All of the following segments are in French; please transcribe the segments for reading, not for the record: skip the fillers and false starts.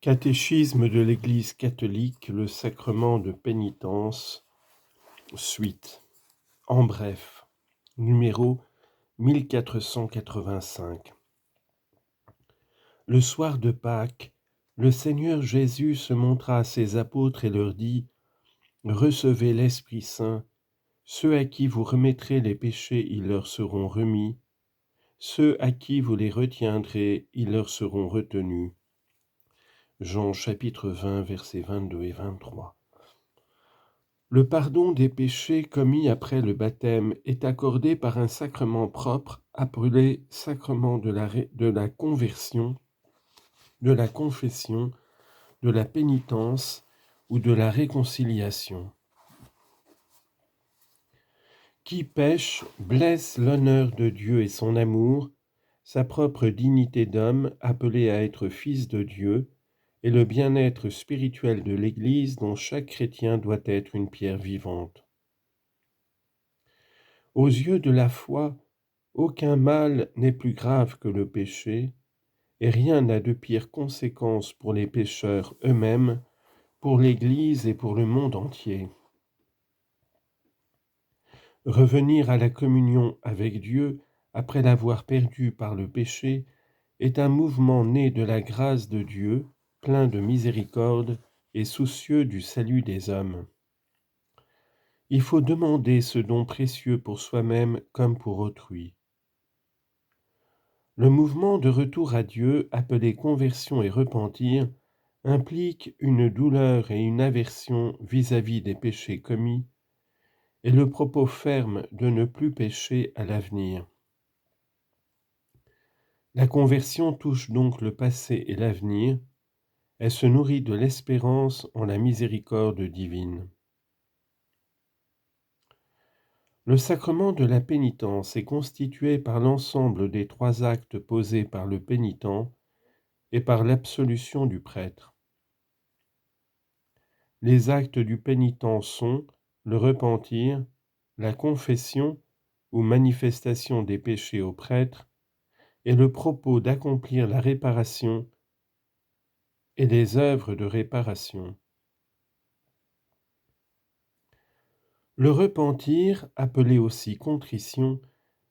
Catéchisme de l'Église catholique, le sacrement de pénitence, suite. En bref, numéro 1485. Le soir de Pâques, le Seigneur Jésus se montra à ses apôtres et leur dit : « Recevez l'Esprit Saint, ceux à qui vous remettrez les péchés, ils leur seront remis, ceux à qui vous les retiendrez, ils leur seront retenus. » Jean chapitre 20, versets 22 et 23. Le pardon des péchés commis après le baptême est accordé par un sacrement propre appelé sacrement de la conversion, de la confession, de la pénitence ou de la réconciliation. Qui pêche blesse l'honneur de Dieu et son amour, sa propre dignité d'homme appelé à être fils de Dieu, et le bien-être spirituel de l'Église dont chaque chrétien doit être une pierre vivante. Aux yeux de la foi, aucun mal n'est plus grave que le péché, et rien n'a de pire conséquence pour les pécheurs eux-mêmes, pour l'Église et pour le monde entier. Revenir à la communion avec Dieu après l'avoir perdue par le péché est un mouvement né de la grâce de Dieu, plein de miséricorde et soucieux du salut des hommes. Il faut demander ce don précieux pour soi-même comme pour autrui. Le mouvement de retour à Dieu, appelé conversion et repentir, implique une douleur et une aversion vis-à-vis des péchés commis, et le propos ferme de ne plus pécher à l'avenir. La conversion touche donc le passé et l'avenir, elle se nourrit de l'espérance en la miséricorde divine. Le sacrement de la pénitence est constitué par l'ensemble des 3 actes posés par le pénitent et par l'absolution du prêtre. Les actes du pénitent sont le repentir, la confession ou manifestation des péchés au prêtre et le propos d'accomplir la réparation et les œuvres de réparation. Le repentir, appelé aussi contrition,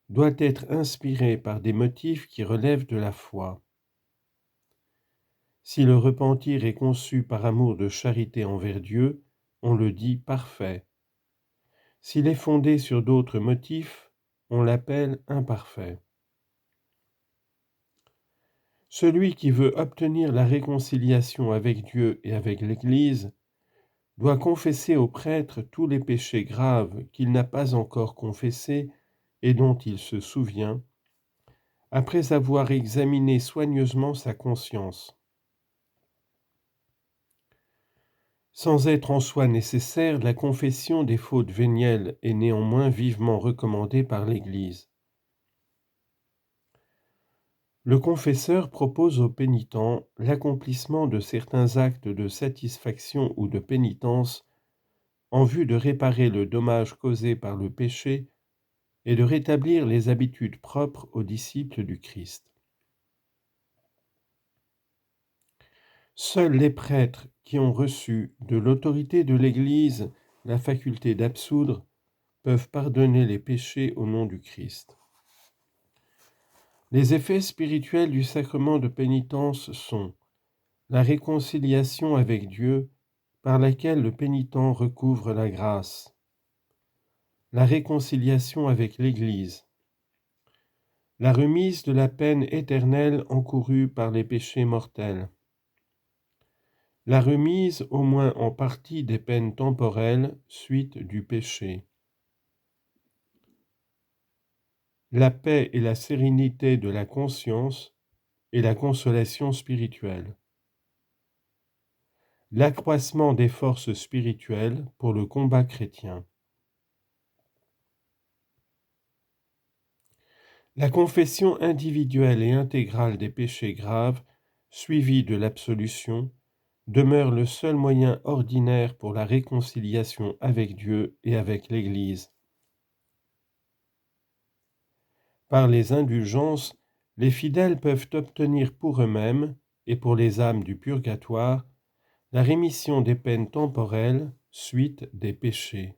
doit être inspiré par des motifs qui relèvent de la foi. Si le repentir est conçu par amour de charité envers Dieu, on le dit parfait. S'il est fondé sur d'autres motifs, on l'appelle imparfait. Celui qui veut obtenir la réconciliation avec Dieu et avec l'Église doit confesser au prêtre tous les péchés graves qu'il n'a pas encore confessés et dont il se souvient, après avoir examiné soigneusement sa conscience. Sans être en soi nécessaire, la confession des fautes vénielles est néanmoins vivement recommandée par l'Église. Le confesseur propose au pénitent l'accomplissement de certains actes de satisfaction ou de pénitence en vue de réparer le dommage causé par le péché et de rétablir les habitudes propres aux disciples du Christ. Seuls les prêtres qui ont reçu de l'autorité de l'Église la faculté d'absoudre peuvent pardonner les péchés au nom du Christ. Les effets spirituels du sacrement de pénitence sont la réconciliation avec Dieu par laquelle le pénitent recouvre la grâce, la réconciliation avec l'Église, la remise de la peine éternelle encourue par les péchés mortels, la remise au moins en partie des peines temporelles suite du péché, la paix et la sérénité de la conscience et la consolation spirituelle, l'accroissement des forces spirituelles pour le combat chrétien. La confession individuelle et intégrale des péchés graves, suivie de l'absolution, demeure le seul moyen ordinaire pour la réconciliation avec Dieu et avec l'Église. Par les indulgences, les fidèles peuvent obtenir pour eux-mêmes, et pour les âmes du purgatoire, la rémission des peines temporelles, suite des péchés.